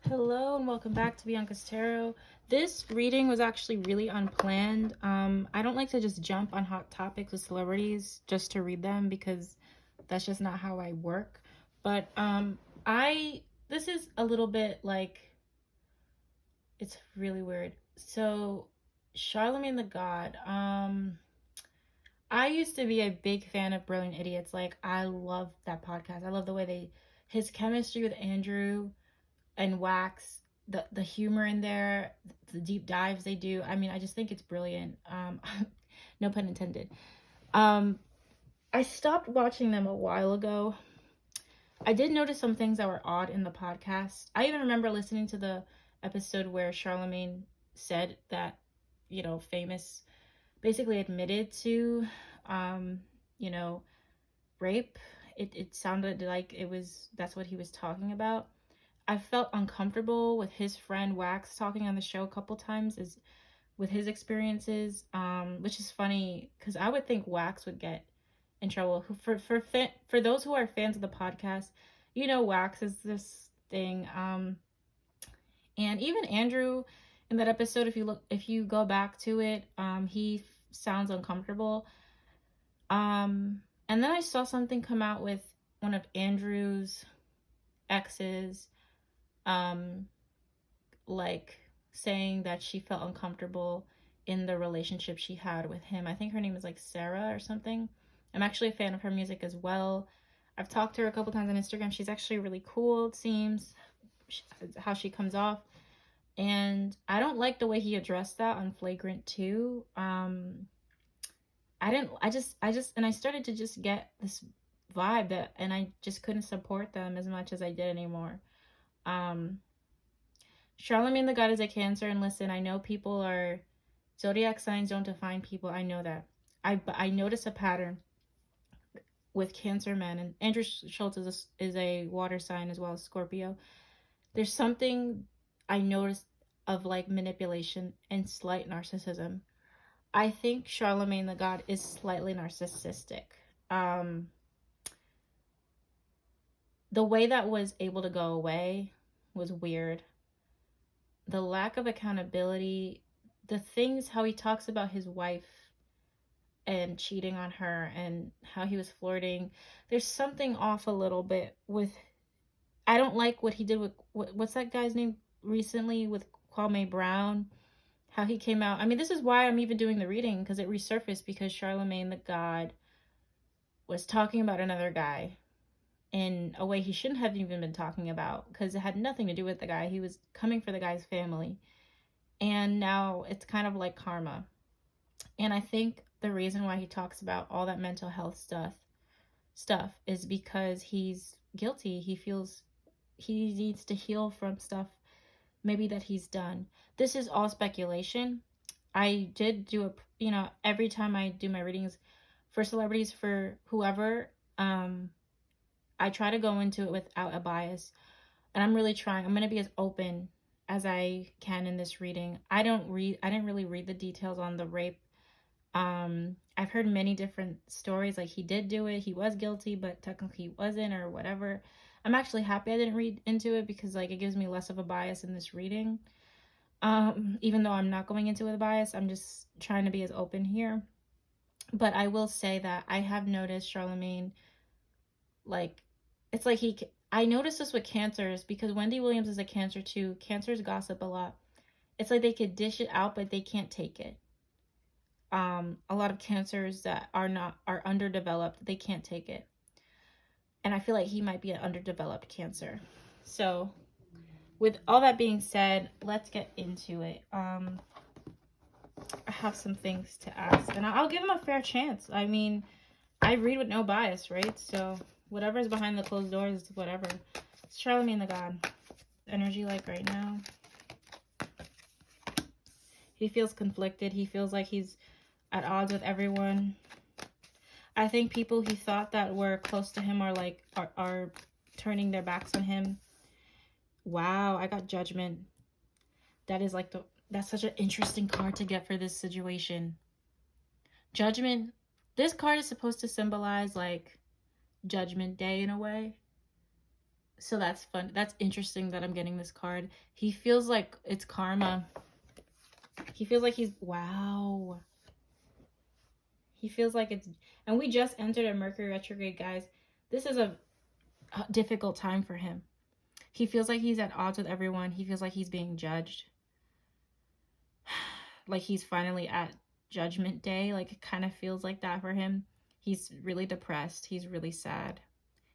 Hello and welcome back to Bianca's Tarot. This reading was actually really unplanned. I don't like to just jump on hot topics with celebrities just to read them because that's just not how I work. But this is a little bit like, it's really weird. So Charlamagne the God, I used to be a big fan of Brilliant Idiots. Like, I love that podcast. I love the way his chemistry with Andrew and Wax, the humor in there, the deep dives they do. I mean, I just think it's brilliant. No pun intended. Um, I stopped watching them a while ago. I did notice some things that were odd in the podcast. I even remember listening to the episode where Charlamagne said that, Famous basically admitted to, um, you know, rape. It sounded like that's what he was talking about. I felt uncomfortable with his friend Wax talking on the show a couple times is with his experiences, which is funny because I would think Wax would get in trouble. For those who are fans of the podcast, Wax is this thing. And even Andrew in that episode, if you go back to it, he sounds uncomfortable. And then I saw something come out with one of Andrew's exes, um, like saying that she felt uncomfortable in the relationship she had with him. I think her name is like Sarah or something. I'm actually a fan of her music as well. I've talked to her a couple times on Instagram. She's actually really cool, it seems, how she comes off. And I don't like the way he addressed that on Flagrant 2. And I started to just get this vibe and I just couldn't support them as much as I did anymore. Charlamagne the God is a Cancer, and listen, I know people are zodiac signs don't define people. I know that. I notice a pattern with Cancer men, and Andrew Schultz is a water sign as well as Scorpio. There's something I noticed of like manipulation and slight narcissism. I think Charlamagne the God is slightly narcissistic. The way that was able to go away was weird. The lack of accountability, the things, how he talks about his wife and cheating on her and how he was flirting. There's something off a little bit with, I don't like what he did with, what's that guy's name recently with Kwame Brown, how he came out. I mean, this is why I'm even doing the reading, because it resurfaced because Charlamagne the God was talking about another guy in a way he shouldn't have even been talking about, because it had nothing to do with the guy. He was coming for the guy's family. And now it's kind of like karma. And I think the reason why he talks about all that mental health stuff is because he's guilty. He feels he needs to heal from stuff maybe that he's done. This is all speculation. I did do every time I do my readings for celebrities, for whoever, I try to go into it without a bias. And I'm really trying. I'm going to be as open as I can in this reading. I didn't really read the details on the rape. I've heard many different stories. Like, he did do it. He was guilty, but technically he wasn't, or whatever. I'm actually happy I didn't read into it because, like, it gives me less of a bias in this reading. Even though I'm not going into it with a bias, I'm just trying to be as open here. But I will say that I have noticed Charlamagne, like, it's like I noticed this with Cancers because Wendy Williams is a Cancer too. Cancers gossip a lot. It's like they could dish it out, but they can't take it. A lot of Cancers that are underdeveloped, they can't take it. And I feel like he might be an underdeveloped Cancer. So with all that being said, let's get into it. I have some things to ask, and I'll give him a fair chance. I mean, I read with no bias, right? So whatever's behind the closed doors, whatever. It's Charlamagne the God. Energy like right now. He feels conflicted. He feels like he's at odds with everyone. I think people he thought that were close to him are turning their backs on him. Wow, I got Judgment. That is like that's such an interesting card to get for this situation. Judgment. This card is supposed to symbolize like Judgment Day in a way. So that's fun. That's interesting that I'm getting this card. He feels like it's karma. He feels like he's, wow. He feels like it's, and we just entered a Mercury retrograde, guys. This is a difficult time for him. He feels like he's at odds with everyone. He feels like he's being judged. Like he's finally at judgment day. Like it kind of feels like that for him. He's really depressed. He's really sad.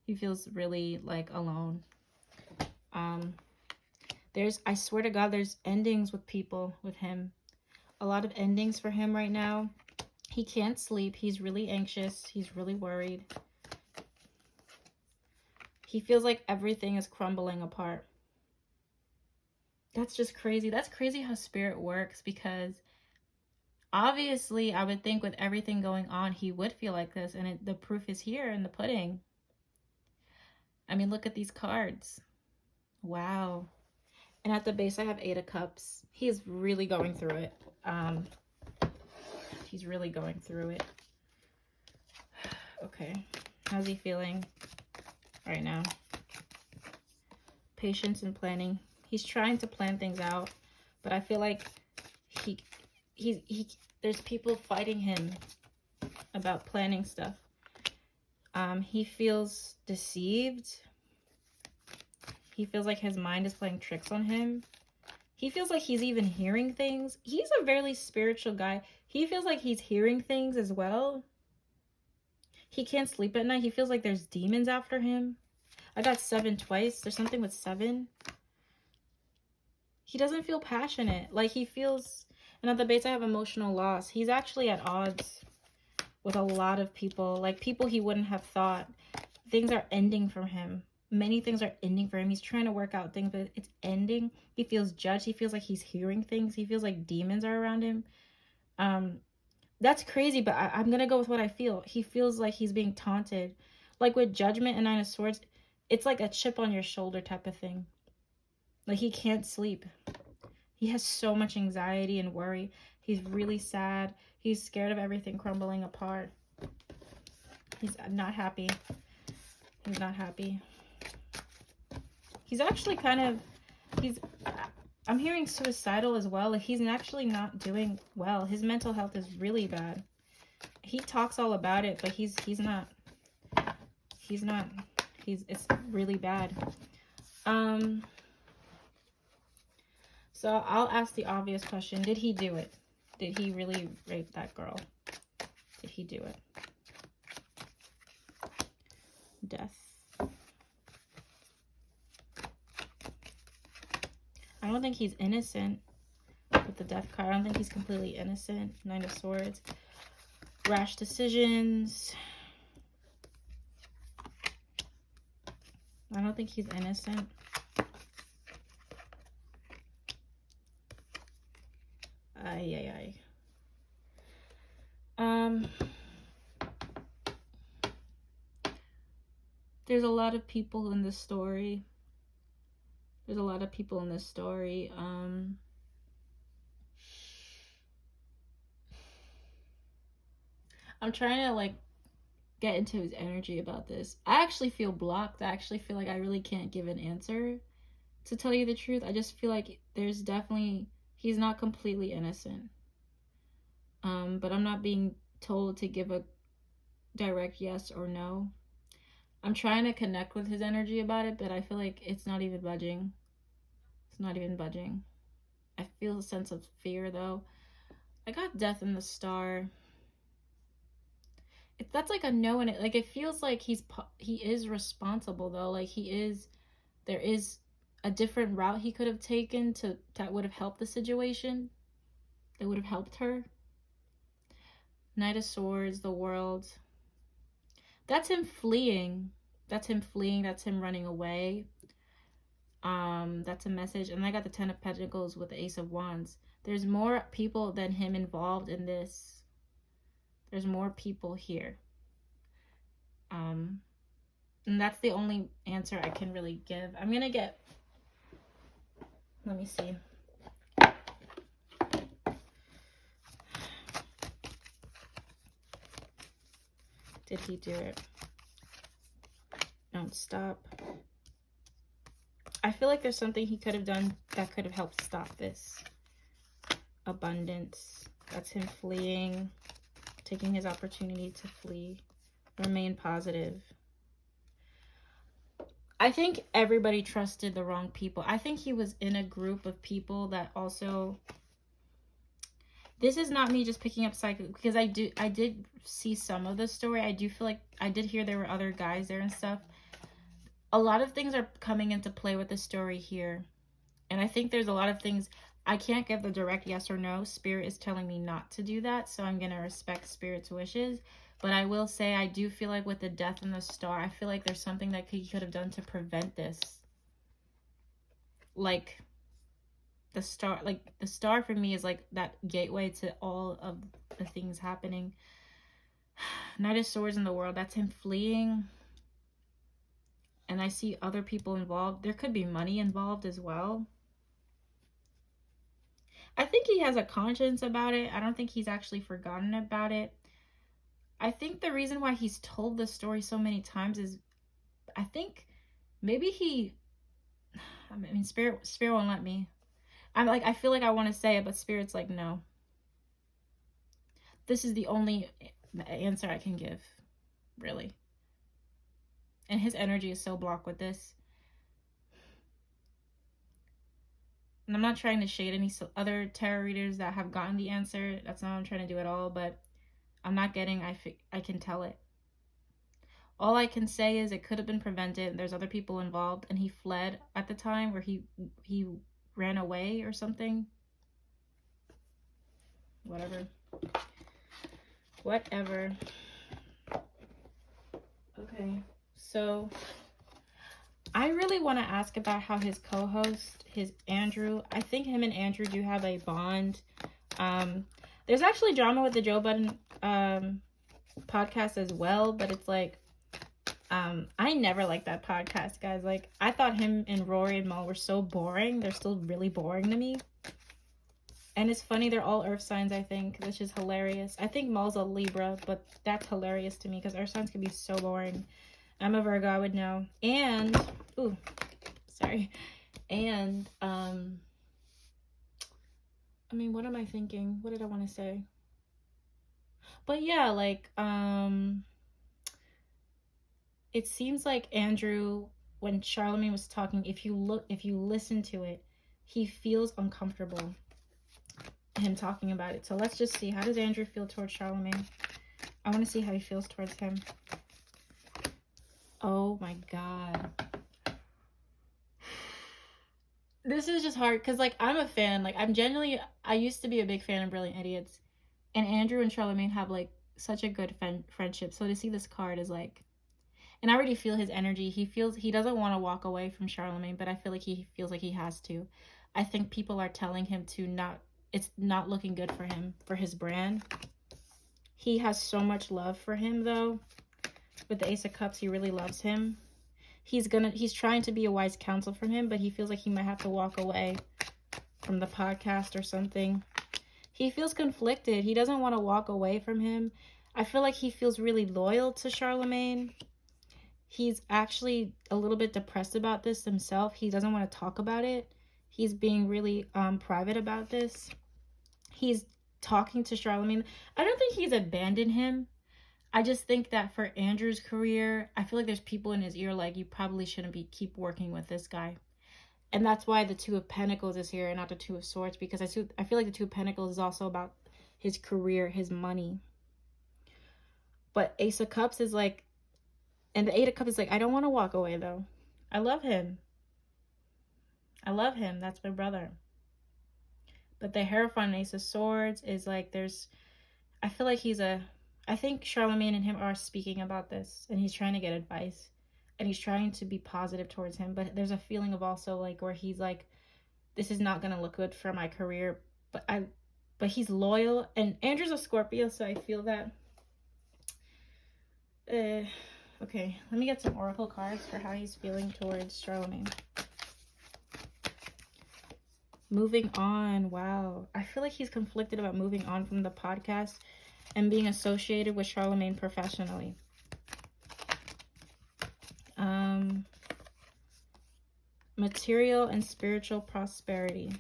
He feels really like alone. I swear to God, there's endings with people with him. A lot of endings for him right now. He can't sleep. He's really anxious. He's really worried. He feels like everything is crumbling apart. That's just crazy. That's crazy how spirit works, because obviously I would think with everything going on, he would feel like this. And the proof is here in the pudding. I mean, look at these cards. Wow. And at the base, I have 8 of Cups. He's really going through it. He's really going through it. Okay. How's he feeling right now? Patience and planning. He's trying to plan things out, but I feel like there's people fighting him about planning stuff. He feels deceived. He feels like his mind is playing tricks on him. He feels like he's even hearing things. He's a very spiritual guy. He feels like he's hearing things as well. He can't sleep at night. He feels like there's demons after him. I got 7 twice. There's something with 7. He doesn't feel passionate. Like he feels, and at the base I have emotional loss. He's actually at odds with a lot of people. Like people he wouldn't have thought. Things are ending for him. Many things are ending for him. He's trying to work out things, but it's ending. He feels judged. He feels like he's hearing things. He feels like demons are around him. That's crazy, but I'm going to go with what I feel. He feels like he's being taunted. Like with Judgment and 9 of Swords, it's like a chip on your shoulder type of thing. Like he can't sleep. He has so much anxiety and worry. He's really sad. He's scared of everything crumbling apart. He's not happy. He's not happy. He's actually kind of, I'm hearing suicidal as well. Like he's actually not doing well. His mental health is really bad. He talks all about it, but it's really bad. So I'll ask the obvious question. Did he do it? Did he really rape that girl? Did he do it? Death. I don't think he's innocent with the Death card. I don't think he's completely innocent. 9 of Swords. Rash decisions. I don't think he's innocent. Ay. There's a lot of people in this story. I'm trying to like get into his energy about this. I actually feel blocked. I actually feel like I really can't give an answer, to tell you the truth. I just feel like there's definitely, he's not completely innocent. But I'm not being told to give a direct yes or no. I'm trying to connect with his energy about it, but I feel like it's not even budging. It's not even budging. I feel a sense of fear though. I got Death in the Star. That's like a no, and it feels like he is responsible though. Like there is a different route he could have taken that would have helped the situation. That would have helped her. Knight of Swords, the World. That's him fleeing. That's him running away. That's a message. And I got the 10 of Pentacles with the Ace of Wands. There's more people than him involved in this. There's more people here. And that's the only answer I can really give. I'm gonna get, let me see. Did he do it? Don't stop. I feel like there's something he could have done that could have helped stop this. Abundance. That's him fleeing, taking his opportunity to flee. Remain positive. I think everybody trusted the wrong people. I think he was in a group of people that also... This is not me just picking up psychic, because I did see some of the story. I do feel like I did hear there were other guys there and stuff. A lot of things are coming into play with the story here. And I think there's a lot of things... I can't give the direct yes or no. Spirit is telling me not to do that, so I'm going to respect Spirit's wishes. But I will say, I do feel like with the death and the star, I feel like there's something that he could have done to prevent this. Like, the star for me is like that gateway to all of the things happening. Knight of Swords in the world, that's him fleeing. And I see other people involved. There could be money involved as well. I think he has a conscience about it. I don't think he's actually forgotten about it. I think the reason why he's told this story so many times is, I think maybe he... I mean, Spirit won't let me. I feel like I want to say it, but Spirit's like, no. This is the only answer I can give, really. And his energy is so blocked with this. And I'm not trying to shade any other tarot readers that have gotten the answer. That's not what I'm trying to do at all, but I'm not getting... I can tell it. All I can say is it could have been prevented. There's other people involved, and he fled at the time, where he ran away or something. Whatever. Okay, so I really want to ask about how his co-host, his Andrew, I think him and Andrew do have a bond. There's actually drama with the Joe Budden podcast as well, but it's like, I never liked that podcast, guys. Like, I thought him and Rory and Mal were so boring. They're still really boring to me. And it's funny, they're all earth signs, I think, which is hilarious. I think Mal's a Libra, but that's hilarious to me because earth signs can be so boring. I'm a Virgo, I would know. And, ooh, sorry. And, I mean, what am I thinking? What did I want to say? But yeah, like, it seems like Andrew, when Charlamagne was talking, if you listen to it, he feels uncomfortable, him talking about it. So let's just see. How does Andrew feel towards Charlamagne? I want to see how he feels towards him. Oh my God. This is just hard because, like, I'm a fan. Like, I used to be a big fan of Brilliant Idiots. And Andrew and Charlamagne have, like, such a good friendship. So to see this card is, like... And I already feel his energy. He doesn't want to walk away from Charlamagne, but I feel like he feels like he has to. I think people are telling him to not... It's not looking good for him, for his brand. He has so much love for him, though. With the Ace of Cups, he really loves him. He's trying to be a wise counsel from him, but he feels like he might have to walk away from the podcast or something. He feels conflicted. He doesn't want to walk away from him. I feel like he feels really loyal to Charlamagne. He's actually a little bit depressed about this himself. He doesn't want to talk about it. He's being really private about this. He's talking to Charlamagne. I don't think he's abandoned him. I just think that for Andrew's career, I feel like there's people in his ear like, you probably shouldn't keep working with this guy. And that's why the Two of Pentacles is here and not the Two of Swords, because I feel like the Two of Pentacles is also about his career, his money. But Ace of Cups is like, and the Eight of Cups is like, I don't want to walk away though. I love him. I love him. That's my brother. But the Hierophant and Ace of Swords is like, I feel like I think Charlamagne and him are speaking about this, and he's trying to get advice, and he's trying to be positive towards him. But there's a feeling of also like where he's like, this is not going to look good for my career. But he's loyal, and Andrew's a Scorpio, so I feel that. Okay, let me get some oracle cards for how he's feeling towards Charlamagne. Moving on. Wow. I feel like he's conflicted about moving on from the podcast and being associated with Charlamagne professionally. Material and spiritual prosperity.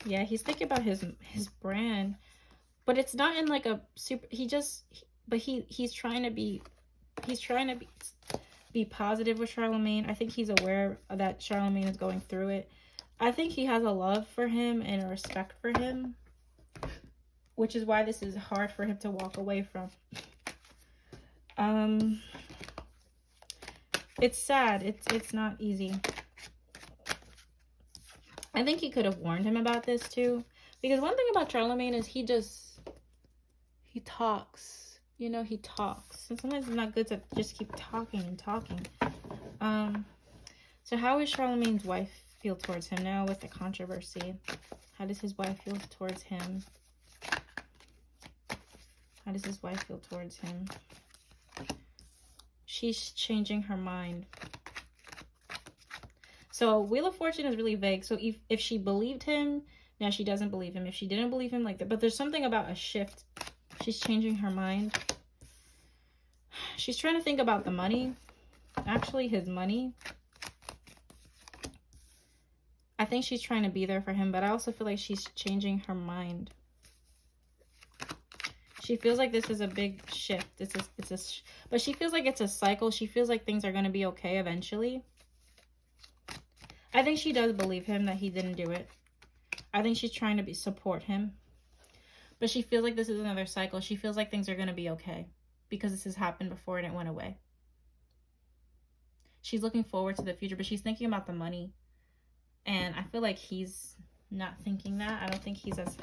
Yeah, he's thinking about his brand, but it's not in like a super. He's trying to be positive with Charlamagne. I think he's aware that Charlamagne is going through it. I think he has a love for him and a respect for him, which is why this is hard for him to walk away from. It's sad. It's not easy. I think he could have warned him about this too. Because one thing about Charlamagne is he talks. You know, he talks. And sometimes it's not good to just keep talking and talking. So how does Charlamagne's wife feel towards him now with the controversy? How does his wife feel towards him? How does his wife feel towards him? She's changing her mind. So Wheel of Fortune is really vague. So if she believed him, now she doesn't believe him. If she didn't believe him, like that. But there's something about a shift. She's changing her mind. She's trying to think about the money. Actually, his money. I think she's trying to be there for him, but I also feel like she's changing her mind. She feels like this is a big shift. But she feels like it's a cycle. She feels like things are going to be okay eventually. I think she does believe him that he didn't do it. I think she's trying to support him. But she feels like this is another cycle. She feels like things are going to be okay because this has happened before and it went away. She's looking forward to the future, but she's thinking about the money. And I feel like he's not thinking that. I don't think he's as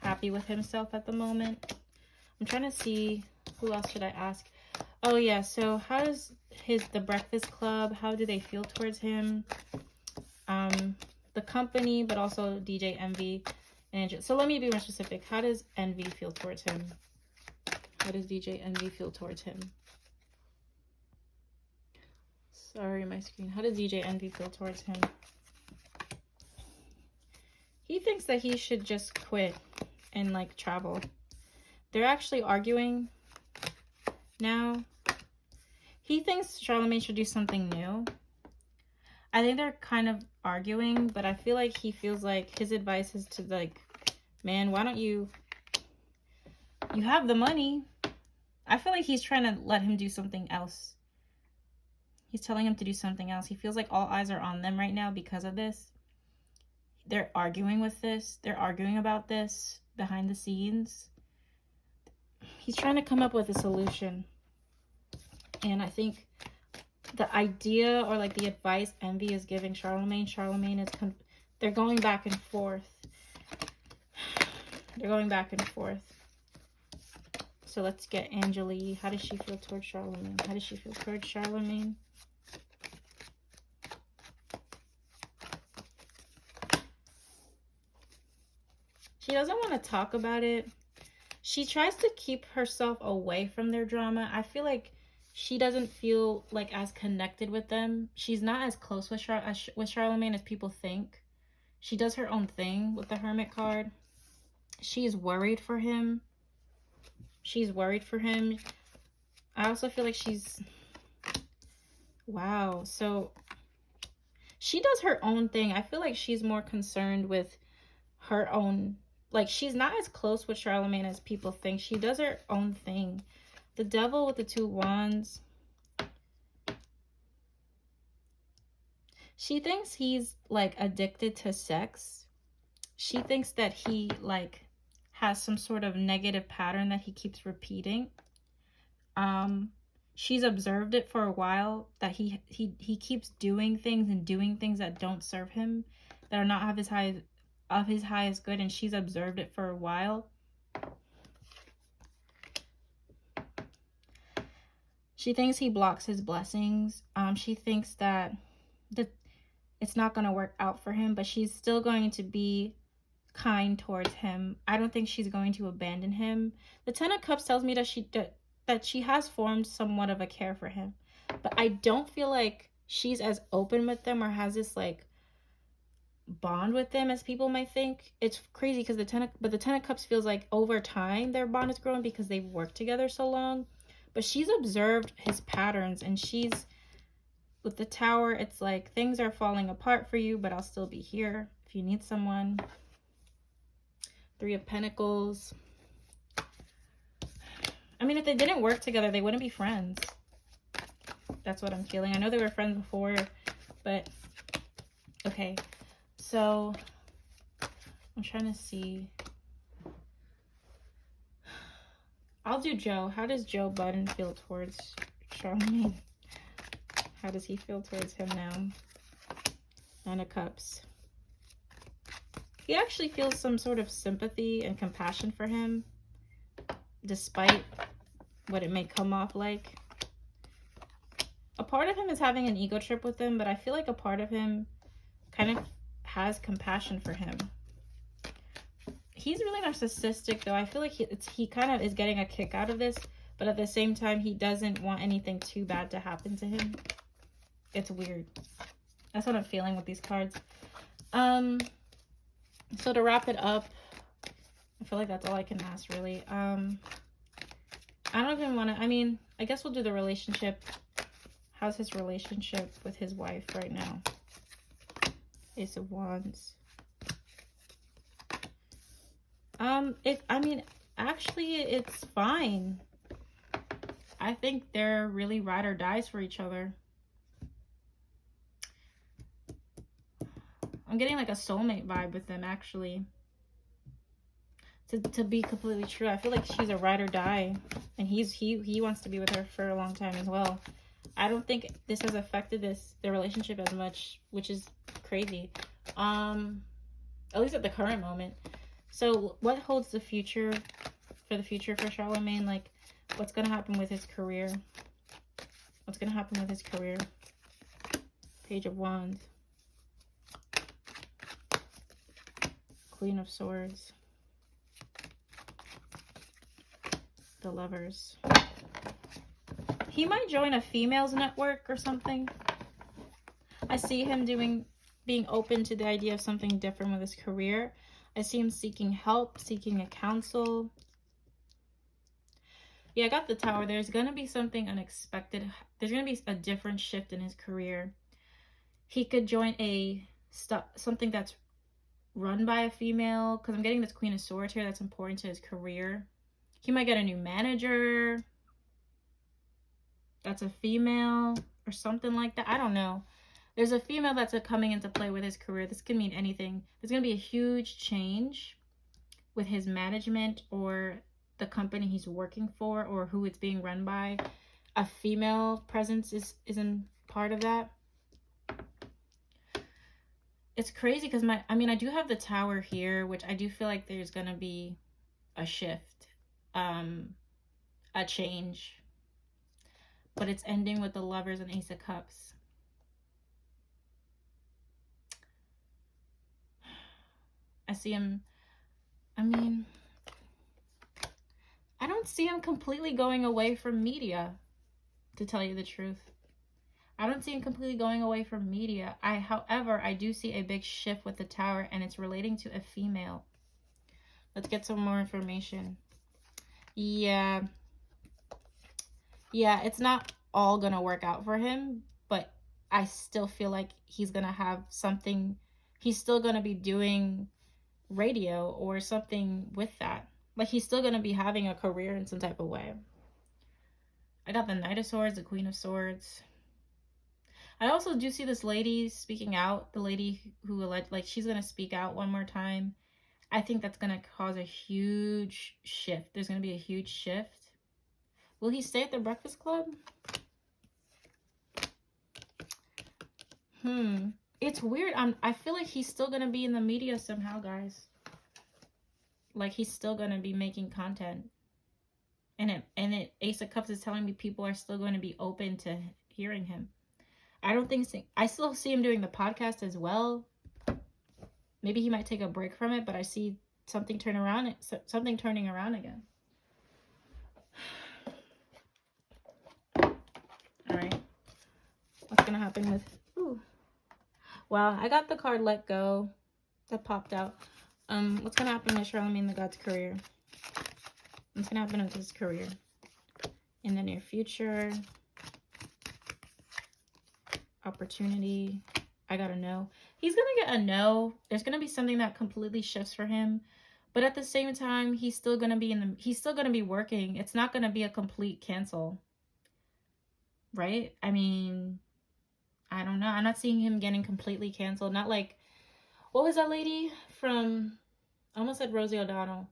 happy with himself at the moment. I'm trying to see, who else should I ask? Oh yeah, so how does the Breakfast Club, how do they feel towards him? The company, but also DJ Envy and Angel. So let me be more specific. How does Envy feel towards him? How does DJ Envy feel towards him? Sorry, my screen. How does DJ Envy feel towards him? He thinks that he should just quit and like travel. They're actually arguing now. He thinks Charlamagne should do something new. I think they're kind of arguing, but I feel like he feels like his advice is to like, man, why don't you have the money. I feel like he's trying to let him do something else. He's telling him to do something else. He feels like all eyes are on them right now because of this. They're arguing with this. They're arguing about this behind the scenes. He's trying to come up with a solution. And I think the idea or like the advice Envy is giving Charlamagne is they're going back and forth. They're going back and forth. So let's get Angelique. How does she feel towards Charlamagne? How does she feel towards Charlamagne? She doesn't want to talk about it. She tries to keep herself away from their drama. I feel like she doesn't feel like as connected with them. She's not as close with Charlamagne as people think. She does her own thing with the Hermit card. She's worried for him. She's worried for him. I also feel like she's... Wow. So she does her own thing. I feel like she's more concerned with her own... Like, she's not as close with Charlamagne as people think. She does her own thing. The Devil with the 2 wands. She thinks he's, like, addicted to sex. She thinks that he, like, has some sort of negative pattern that he keeps repeating. She's observed it for a while, that he keeps doing things that don't serve him, that are not of his highest good, and she's observed it for a while. She thinks he blocks his blessings. She thinks that it's not going to work out for him, but she's still going to be kind towards him. I don't think she's going to abandon him. The 10 of Cups tells me that she has formed somewhat of a care for him, but I don't feel like she's as open with them or has this like bond with them as people might think. It's crazy because the 10 of Cups feels like over time their bond has grown because they've worked together so long. But she's observed his patterns, and she's with the Tower, it's like things are falling apart for you, but I'll still be here if you need someone. Three of Pentacles. I mean, if they didn't work together, they wouldn't be friends. That's what I'm feeling. I know they were friends before, but okay. So I'm trying to see. I'll do Joe. How does Joe Budden feel towards Charlamagne? How does he feel towards him now? Nine of Cups. He actually feels some sort of sympathy and compassion for him, despite what it may come off like. A part of him is having an ego trip with him, but I feel like a part of him kind of has compassion for him. He's really narcissistic, though. I feel like he kind of is getting a kick out of this, but at the same time, he doesn't want anything too bad to happen to him. It's weird. That's what I'm feeling with these cards. So to wrap it up, I feel like that's all I can ask, really. I don't even want to, I mean, I guess we'll do the relationship. How's his relationship with his wife right now? Ace of Wands. I mean, actually, it's fine. I think they're really ride or dies for each other. I'm getting like a soulmate vibe with them, actually. To be completely true, I feel like she's a ride or die, and he wants to be with her for a long time as well. I don't think this has affected their relationship as much, which is crazy. At least at the current moment. So what holds the future for Charlamagne? Like, what's gonna happen with his career? What's gonna happen with his career? Page of Wands. Queen of Swords. The Lovers. He might join a females network or something. I see him being open to the idea of something different with his career. I see him seeking help, seeking a counsel. Yeah, I got the Tower. There's going to be something unexpected. There's going to be a different shift in his career. He could join something that's run by a female, because I'm getting this Queen of Swords here. That's important to his career. He might get a new manager that's a female or something like that. I don't know. There's a female that's coming into play with his career. This could mean anything. There's going to be a huge change with his management or the company he's working for or who it's being run by. A female presence isn't part of that. It's crazy because I do have the Tower here, which I do feel like there's going to be a shift, a change. But it's ending with the Lovers and Ace of Cups. I see him, I don't see him completely going away from media, to tell you the truth. I don't see him completely going away from media. However, I do see a big shift with the Tower, and it's relating to a female. Let's get some more information. Yeah, it's not all gonna work out for him, but I still feel like he's gonna have something. He's still gonna be doing radio or something with that. Like, he's still gonna be having a career in some type of way. I got the Knight of Swords, the Queen of Swords. I also do see this lady speaking out. The lady who she's gonna speak out one more time. I think that's gonna cause a huge shift. There's gonna be a huge shift. Will he stay at the Breakfast Club? It's weird. I feel like he's still gonna be in the media somehow, guys. Like, he's still gonna be making content. And Ace of Cups is telling me people are still going to be open to hearing him. I still see him doing the podcast as well. Maybe he might take a break from it, but I see something turning around again. All right. What's gonna happen with? Ooh. Wow, I got the card Let Go that popped out. What's gonna happen with Charlamagne the God's career? What's gonna happen with his career in the near future? opportunity. I got a no. He's gonna get a no. There's gonna be something that completely shifts for him, but at the same time, he's still gonna be working. It's not gonna be a complete cancel, right? I mean, I don't know. I'm not seeing him getting completely canceled. Not like, what was that lady from? I almost said Rosie O'Donnell.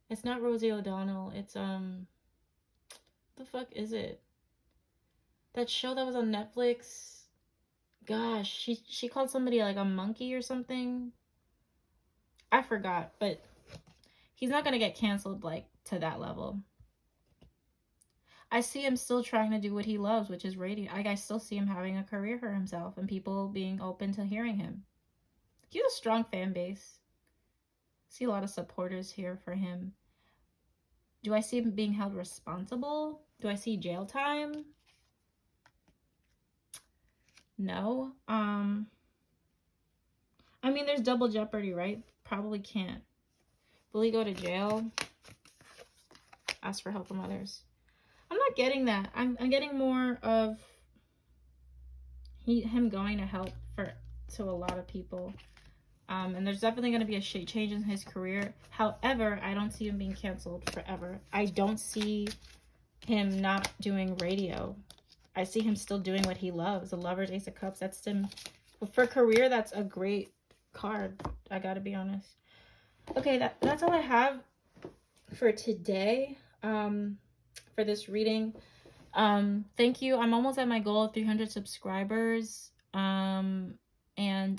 It's not Rosie O'Donnell. It's what the fuck is it? That show that was on Netflix. Gosh, she called somebody like a monkey or something. I forgot, but he's not gonna get canceled like to that level. I see him still trying to do what he loves, which is radio. I still see him having a career for himself and people being open to hearing him. He has a strong fan base. I see a lot of supporters here for him. Do I see him being held responsible? Do I see jail time? No. I mean, there's double jeopardy, right? Probably can't. Will he go to jail? Ask for help from others. I'm not getting that. I'm getting more of him going to help to a lot of people. And there's definitely going to be a change in his career. However, I don't see him being canceled forever. I don't see him not doing radio. I see him still doing what he loves. The Lovers, Ace of Cups. That's him. For career, that's a great card. I gotta be honest. Okay, that's all I have for today. For this reading. Thank you. I'm almost at my goal of 300 subscribers. And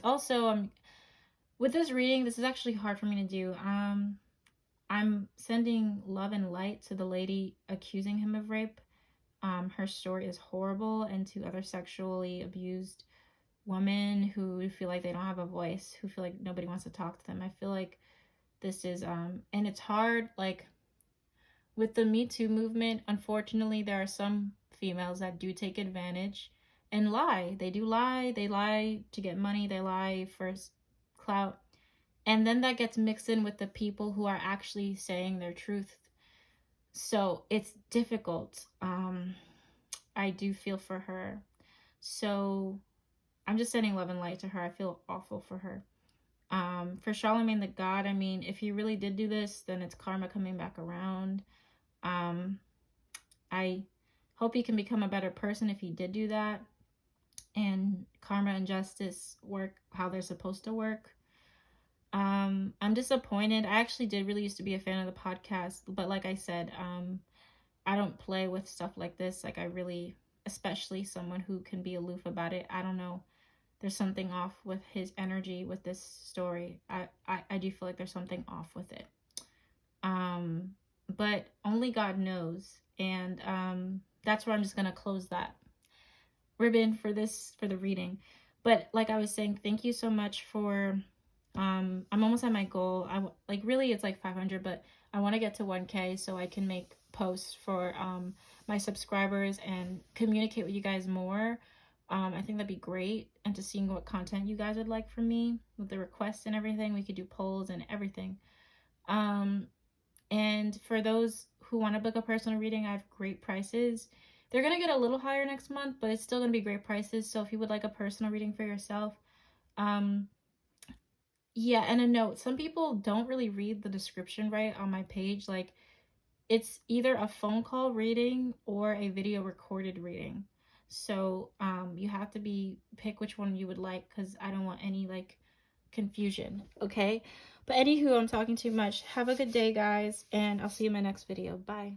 also, with this reading, this is actually hard for me to do. I'm sending love and light to the lady accusing him of rape. Her story is horrible, and to other sexually abused women who feel like they don't have a voice, who feel like nobody wants to talk to them. I feel like this is, and it's hard, like, with the Me Too movement, unfortunately, there are some females that do take advantage and lie. They do lie. They lie to get money. They lie for clout. And then that gets mixed in with the people who are actually saying their truth. So it's difficult. I do feel for her. So I'm just sending love and light to her. I feel awful for her. For Charlamagne the God, I mean, if he really did do this, then it's karma coming back around. I hope he can become a better person if he did do that. And karma and justice work how they're supposed to work. I'm disappointed. I actually did really used to be a fan of the podcast, but like I said, I don't play with stuff like this. Like, I really, especially someone who can be aloof about it. I don't know. There's something off with his energy with this story. I do feel like there's something off with it. But only God knows. And that's where I'm just going to close that ribbon for the reading. But like I was saying, thank you so much for, I'm almost at my goal. Really it's like 500, but I want to get to 1K so I can make posts for my subscribers and communicate with you guys more. I think that'd be great. And to seeing what content you guys would like from me with the requests and everything. We could do polls and everything. And for those who want to book a personal reading, I have great prices. They're going to get a little higher next month, but it's still going to be great prices. So if you would like a personal reading for yourself, yeah, and a note, some people don't really read the description right on my page. Like, it's either a phone call reading or a video recorded reading. So you have to pick which one you would like, because I don't want any like confusion. Okay, but anywho, I'm talking too much. Have a good day, guys, and I'll see you in my next video. Bye.